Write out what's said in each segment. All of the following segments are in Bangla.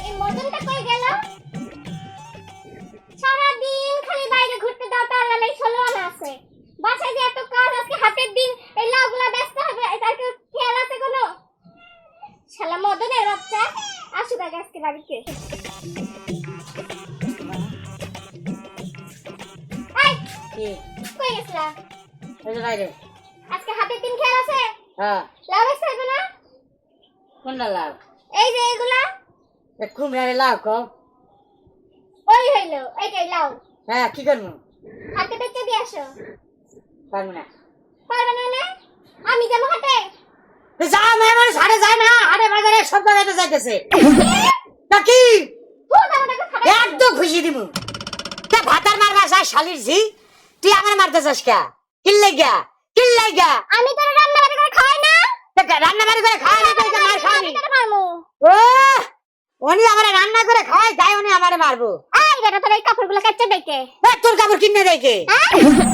এই মদনটা কই গেল? সারাদিন খালি বাইরে ঘুরতে দাও, তার বেলায় 16 আনা আছে। বাসায় যে এত কাজ, আজকে হাতের দিন, এই লাউগুলা ব্যস্ত হবে, তার কি খেয়াল আছে কোনো? শালা মদনের বাচ্চা আসুক আগে আজকে বাড়িতে। এই কি কই গেছলা? এই যে বাইরে। আজকে হাতের দিন খেয়াল আছে? হ্যাঁ। লাউ ব্যস্ত হবে না? কোনটা লাউ? এই যে এগুলা কুমড়ারে লাউ কও। ওই হইলো, এইটাই লাউ। হ্যাঁ, কি করবো? হাতে বেচে দিয়ে আসো। পারবো না। পারবে না মানে? আমি যাবো হাটে। যা মেহমান হাটে যায় না, হাটে বাজারে সব জায়গাতে যাইতেছে। তা কি? একদম খুশি দিমু। তা ভাতার মার বাসায় শালির ঝি, তুই আমার মারতে চাস কে? কিল্লাই গা, কিল্লাই গা। আমি তোর রান্না বাড়ি করে খাই না। রান্না বাড়ি করে খাওয়াই না, তুই মার খাওয়াবি। মারমু। ও, উনি আমারে রান্না করে খাওয়াই, তাই উনি আমারে মারবো। এই বেটা, তোর এই কাপড়গুলো কাচ্চা দেখে। তোর কাপড় কিনে দেয় কে?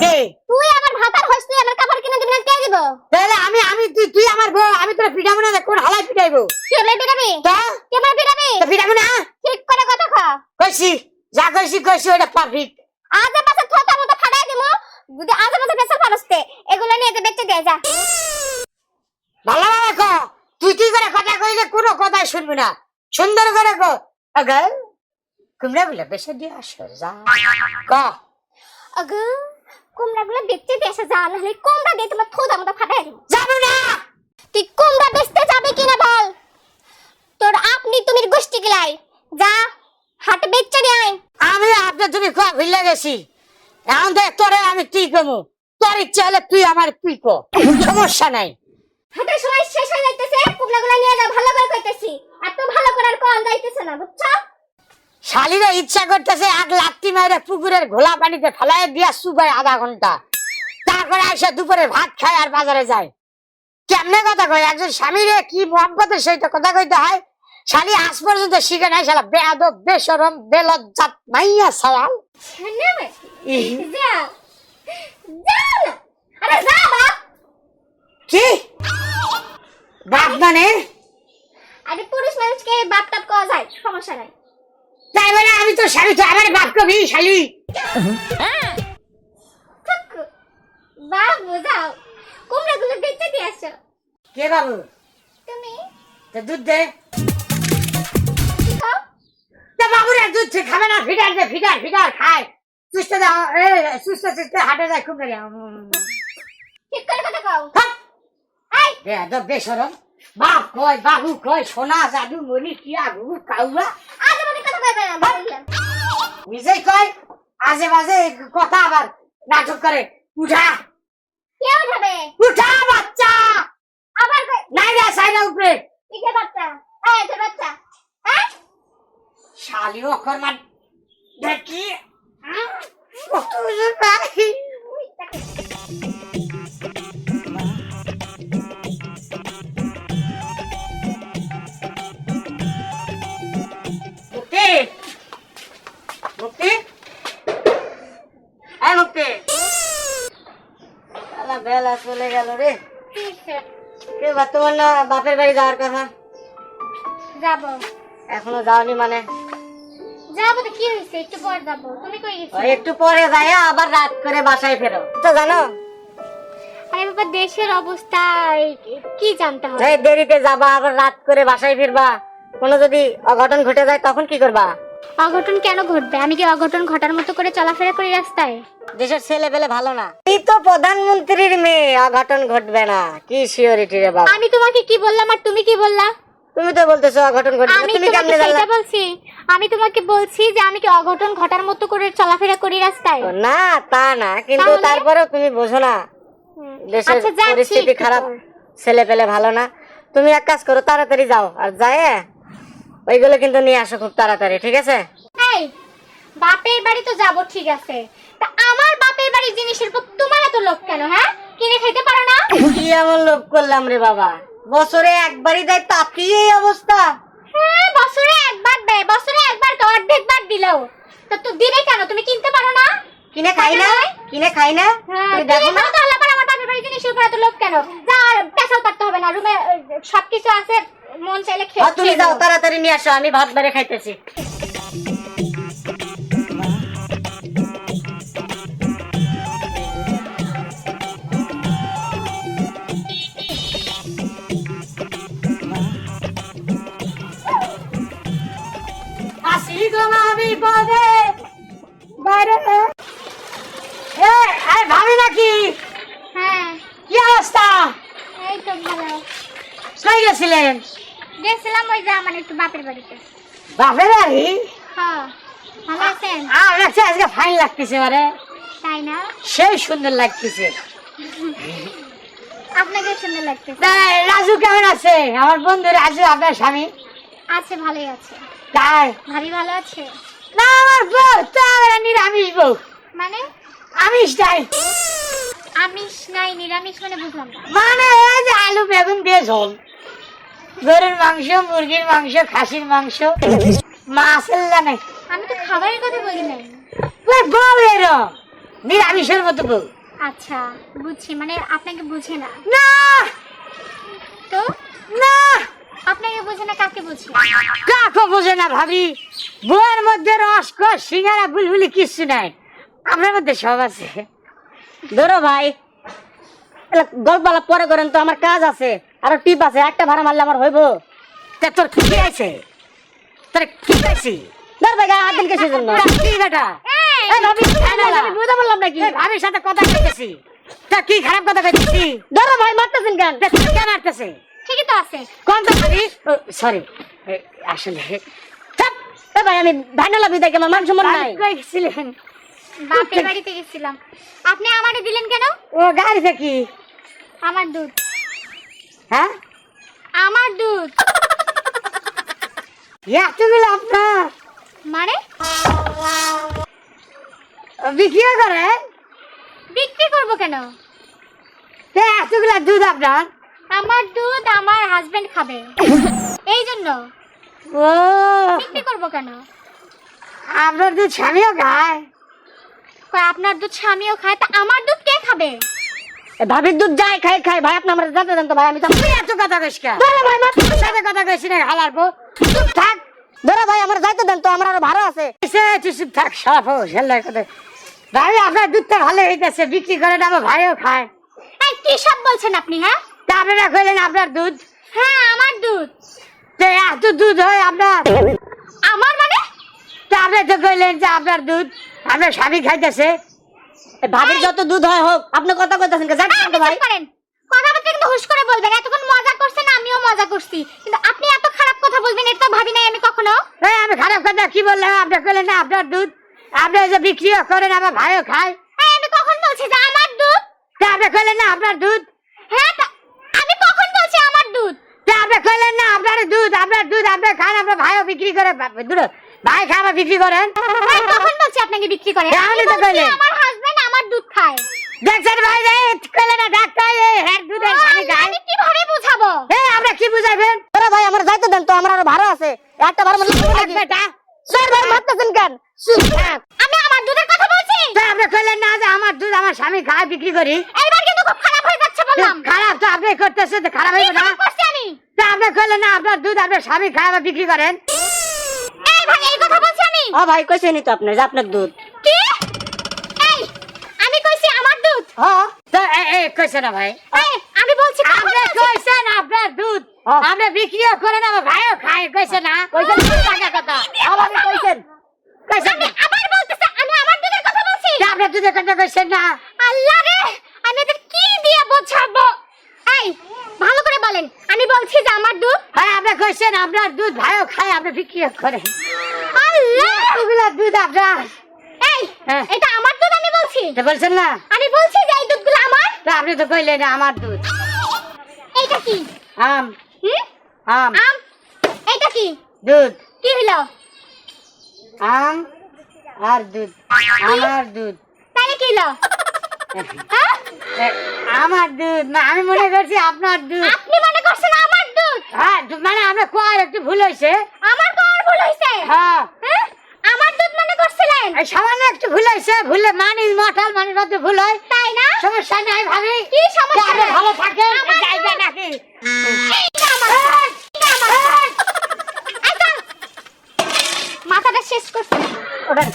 কে? তুই আমার ভাতার হইস, তুই আমার কাপড় কিনে দিবি না, কে দিব? তাহলে তুই আমার বউ, আমি তোর পিঠাবো না, কোন হালাই পিঠাইবো? তুই আমার পিটাবি? তা তুই আমার পিটাবি? তো পিঠাবো না? ঠিক করে কথা কও। কইছি, যা কইছি ওটা পারফেক্ট। আজে পাশে থোতা মতো ফাটাই দিমু। যদি আজে পাশে বেচার পারস্তে, এগুলো নিয়ে যে বেচে দিয়ে যা। ভালো ভাবে ক, তুই করে কথা কইলে কোনো কথাই শুনবি না। সুন্দর করে ক। আগে কুমড়া গুলা বেশি দিয়ে আসো, যা ক। আগো কুমড়াগুলো বেচে দিয়ে আসা, যা, নাহলে কুমড়া দিয়ে তোমার থোতা মতো ফাটাই দিমু। যাবো না। তুই কুমড়া বেচতে যাবে কিনা বল? তোর আপনি তুমির গোষ্ঠী গিলাই যা, হাটে বেচে দিয়ে আয়। আমি আপনার তুমি কোয়া ভুলে গেছি। এখন দেখ তোরে আমি তুই কমু, তোর ইচ্ছা হলে তুই আমার তুই ক, সমস্যা নাই। হাটের সময় শেষ হয়ে যাইতেছে, কুমড়াগুলো নিয়ে যাও, ভালো করে কইতেছি। আর তো ভালো করে আর কোন যাইতেছে না, বুঝছো? শালিরা ইচ্ছা করতেছে এক লাত্তি মাইরে পুকুরের ঘোলা পানিতে ফেলাই দিয়া শুকায় আধা ঘন্টা, তারপরে এসে দুপুরে ভাত খায় আর বাজারে যায়। কেমনে কথা কয় একজন স্বামীরে কি মহব্বতের সহিত কথা কইতে হয়, শালি আজ পর্যন্ত শিখে নাই। শালা বেয়াদব, বেশরম, বেলজ্জাত মাইয়া সালাল। নেমে যাও, যাও না, আরে যা বাপ। কি বাপ মানে? আরে পুরুষ মানুষকে বাপ টাপ কওয়া যায়, সমস্যা নাই। তাই বলে আমি তো স্বামী, তো আমার বাপ কবি শালি। বাবু যাও, কুমড়াগুলো বেচে দিয়ে আসো। কে বাবু? তুমি তো দুধ দে। কি খাও? তা বাবুরা দুধ খাবে না? ফিডার খায়। সুস্থ হাটে যায় খুব রে। ঠিক করে কথা কও। এই বেয়াদব, বেশরম। বাপ কয়, বাবু কয়, সোনা জাদু মনি কিয়া গুরু কাউরা। আজে বাজে কথা কইবে না, বললাম। নিজেই কয় আজে বাজে কথা, আবার নাটক করে। উঠা কে উঠাবে? উঠা বাচ্চা। আবার কই নাই রে সাইনা উপরে। ইকে বাচ্চা, এই তোর বাচ্চা। হ্যাঁ শালি অকর মান দেখি কত ভাই। মুক্তি মুক্তি এই মুক্তি, শালা বেলা চলে গেল রে। কে বা তোমার না বাপের বাড়ি যাওয়ার কথা? যাবো। এখনো যাওনি মানে? যাবো তো কি হইছে, একটু পর যাবো। তুমি কই গেছো? ওই একটু পরে যায় আবার রাত করে বাসায় ফেরো, তো জানো? আরে বাবা, দেশের অবস্থা কি জানতে হবে? এই দেরিতে যাবা, আবার রাত করে বাসায় ফিরবা, কোনো যদি অঘটন ঘটে যায় তখন কি করবা? অঘটন কেন ঘটবে? আমি কি অঘটন ঘটার মতো করে চলাফেরা করি রাস্তায়? দেশের ছেলে পেলে ভালো না, এই তো প্রধানমন্ত্রীর মেয়ে, অঘটন ঘটবে না কি সিওরিটি রে বাবা? আমি তোমাকে কি বললাম আর তুমি কি বললা? তুমি তো বলতেছো অঘটন ঘটবে, আমি তুমি তোমাকে কেমনে সেটা জানলা? বলছি। আমি তোমাকে বলছি যে আমি কি অঘটন ঘটার মতো করে চলাফেরা করি রাস্তায়? না তা না, কিন্তু তাহলে? তারপরেও তুমি বোঝো না দেশের আচ্ছা, যাচ্ছি পরিস্থিতি একটু খারাপ, পর। ছেলে পেলে ভালো না। তুমি এক কাজ করো, তাড়াতাড়ি যাও, আর যায় ওইগুলো কিন্তু নিয়ে আসো খুব তাড়াতাড়ি, ঠিক আছে? এই বাপের বাড়ি তো যাব, ঠিক আছে, তা আমার বাপের বাড়ির জিনিসের উপর তোমার এত লোভ কেন? হ্যাঁ, কিনে খেতে পারো না? কি এমন লোভ করলাম রে বাবা? বছরে একবারই দেয়, তাতেই এই অবস্থা। হ্যাঁ, বছরে একবার দেয়, বছরে একবার তো অর্ধেকবার দিলেও তো দিবে কেন? তুমি কিনতে পারো না? কিনে খাই না, কিনে খাই না, হ্যাঁ, তুমি দেখো না? তো আল্লাহ পাক আমার বাপের বাপের বাড়ি জিনিসের উপর এত লোভ কেন? যা আর পেশাল পারতে হবে না, রুমে সবকিছু আছে, মন চাইলে খেয়ে তুমি যাও তাড়াতাড়ি নিয়ে আসো, আমি ভাত বেড়ে খাইতেছি। আসি গো আমি পদে বাইরে ভাবি নাকি? হ্যাঁ, কি অবস্থা? এই তো ভালো। কই গেছিলেন? গেছিলাম ওই যে আমার একটু বাপের বাড়িতে। বাপের বাড়ি? হ্যাঁ, ভালো আছেন? আমার কাছে আজকে ফাইন লাগতেছে, মানে তাই না? সেই সুন্দর লাগতেছে। আপনাকে সুন্দর লাগতেছে। তা রাজু কেমন আছে? আমার বন্ধু রাজু, আপনার স্বামী? আছে, ভালোই আছে। তাই ভাবি ভালো আছে? না, আমার বউ তো আমার নিরামিষ বউ। মানে আমিষ নাই, আমিষ নাই, নিরামিষ মানে বুঝলাম না। মানে এই যে আলু বেগুন দিয়ে ঝোল, গরুর মাংস, মুরগির মাংস, খাসির মাংস, মাছের নাই। আমি তো খাবারের কথা বলি নাই। ওই বউ এরম নিরামিষের মতো বউ। আচ্ছা, বুঝছি, মানে আপনাকে বুঝে না। না তো না, আপনাকে বুঝে না, কাকে বুঝে? কাকে বোঝে না ভাবি? বউয়ের মধ্যে রসকস সিঙ্গারা বুলবুলি কিচ্ছু নাই, আপনার মধ্যে সব আছে। ধরো ভাই, গল্পলা পরে করেন তো, আমার কাজ আছে, আরো টিপ আছে, একটা ভাড়া মারলে আমার হইব। তা তোর কি আছে? তোর কি আছে? ধর ভাই, হাত দিন কিসের জন্য? কি বেটা? এই ভাবি, আমি বুঝতে পারলাম নাকি? ভাবির সাথে কথা কইতেছি, তা কি খারাপ কথা কইতেছি? ধরো ভাই, মারতেছেন কেন? কেন মারতেছে? ঠিকই তো আছে। কোন তো ভাবি? সরি, আসলে থাক। এ ভাই, আমি ভাইনালা বিদায়, আমার মান সম্মান নাই। কই গেছিলেন? বাপের বাড়িতে গেছিলাম। আপনি আমারে দিলেন কেন? ও গাড়িতে কি? আমার দুধ। হ্যাঁ, আমার দুধ এতগুলো আপনার মানে বিক্রি করে? বিক্রি করব কেন? এতগুলো দুধ আপনার? আমার দুধ আমার হাজবেন্ড খাবে, এই জন্য। ও, বিক্রি করব কেন? আপনার দুধ স্বামীও খায়? কই, আপনার দুধ স্বামীও খায়, তা আমার দুধ কে খাবে? ভাবির দুধ যাই খাই খাই ভাই, আপনি আমার জানতে দেন তো ভাই। আমি তো এত কথা কইস কা? ধরো ভাই, মাত্র সাথে কথা কইছি না, হালার পর থাক। ধরো ভাই, আমার যাইতে দেন তো, আমার আরো ভাড়া আছে। তুই চুপ থাক, সাপ হোস হেলার কথা। ভাই, আপনার দুধটা ভালো হইতেছে, বিক্রি করেন, আমার ভাইও খায়। এই কি সব বলছেন আপনি? হ্যাঁ, তা আপনারা কইলেন আপনার দুধ? হ্যাঁ আমার দুধ। তো এত দুধ হয় আপনার? আমার মানে? তা আপনি তো কইলেন যে আপনার দুধ আপনার স্বামী খাইতেছে। ভাবির যত দুধ হয় হোক, আপনি কথা কইতেছেন কে? জানেন তো ভাই, করেন কথাবার্তা কিন্তু হুশ করে বলবেন। এতক্ষণ মজা করছেন, আমিও মজা করছি, কিন্তু আপনি এত খারাপ কথা বলবেন এটা তো ভাবি নাই আমি কখনো। এই আমি খারাপ কথা কি বললাম? আপনি কইলেন না আপনার দুধ, আপনি যে বিক্রিও করেন, আমার ভাইও খায়। এই আমি কখন বলছি যে আমার দুধ? তা আপনি কইলেন না আপনার দুধ? হ্যাঁ, আমি কখন বলছি আমার দুধ? তা আপনি কইলেন না আপনার দুধ, আপনার দুধ আপনি খান, আপনার ভাইও বিক্রি করে। দুধ ভাই খায়, আবার বিক্রি করেন। হ্যাঁ, কখন বলছি আপনাকে বিক্রি করে? হ্যাঁ, আমি তো বলছি কইলেন। আমার হাজবেন্ড আমার দুধ খায়। দেখছেন ভাই, কইলেন না ডাক্তার হ্যাঁ দুধের স্বামী খায়। আমি কিভাবে বুঝাবো? এই আমরা কি বুঝাইবেন? আরে ভাই, আমার যাইতে দেন তো, আমার আরো ভাড়া আছে। একটা ভাড়া মানে বেটা স্যার ভাই, মারতেছেন কেন? আমি আমার দুধের কথা বলছি। তা আপনি কইলেন না যে আমার দুধ আমার স্বামী খায়, বিক্রি করি। এইবার কিন্তু খুব খারাপ হয়ে যাচ্ছে বললাম। খারাপ তো আপনি করতেছেন, তো খারাপ হইবে না? কি করছি আমি? তা আপনি কইলেন না আপনার দুধ আপনার স্বামী খায়, আবার বিক্রি করেন। এই ভাই, এই কথা বলছি আমি। ও ভাই, কইছেনি তো আপনি যে আপনার দুধ। কি? এই আমি কইছি আমার দুধ। হ্যাঁ, তো এই কইছে না ভাই? এই আমি বলছি আপনি কইছেন আপনার দুধ আপনি বিক্রিও করেন, আমার ভাইও খায়, কইছে না? কইছেন টাকা কথা আমাকে কইছেন, কইছেন আমি আবার বলতেছি আমি আমার দুধের কথা বলছি। যে আপনার দুধের কথা কইছেন না? আল্লাহ রে, আমি এদের কি দিয়ে বোঝাবো? এই ভালো করে বলেন, আমি বলছি যে আমার দুধ। হ্যাঁ, আপনি কইছেন আপনার দুধ ভাইও খায়, আপনি বিক্রিও করেন। আল্লাহ, এগুলা দুধ আপনার? এই হ্যাঁ। এটা আমার দুধ আমি বলছি। তো বলছেন না? আমি বলছি যে এই দুধগুলো আমার। তা আপনি তো কইলেন আমার দুধ। এইটা কি? আম হুম? আম আম। এইটা কি? দুধ। কি হলো? আম আর দুধ, আমার দুধ। তাহলে কি হলো? হ্যাঁ? আমার দুধ না, আমি মনে করছি আপনার দুধ। আপনি মনে করছেন আমার দুধ? হ্যাঁ, মানে আমরা কোয়ার একটু ভুল হয়েছে। আমার তো আর ভুল হইছে। হ্যাঁ, হ্যাঁ? আমার দুধ মনে করছিলেন? এই সামান্য একটু ভুল হয়েছে, ভুলে মানি মশাল মানির মধ্যে ভুল হয়। তাই না? সমস্যা নাই ভাবি কি সমস্যা আপনি নাই? ভালো থাকেন আমার যাইবে নাকি এইটা আমার এইটা আমার আচ্ছা মাথাটা শেষ করছে ওঠেন।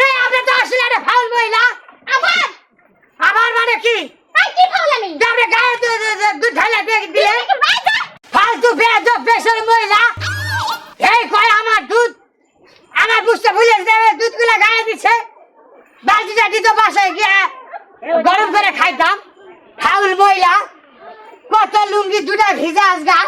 এই আপনি তো আসলে একটা ফাউল মহিলা আবার আমার মানে কি আই কি ফাউলামি যে আপনি গায়ে দুধ ঢালা দিয়ে দিলেন ফালতু বেয়াদব বেসর মহিলা এই কয় আমার দুধ আমার বুঝতে ভুলে যাবে দুধগুলা গায়ে দিচ্ছে বালতিটা দিত বাসায় গিয়ে গরম করে খাইতাম ফাউল মহিলা কত লুঙ্গি দুটা ভিজা আজগা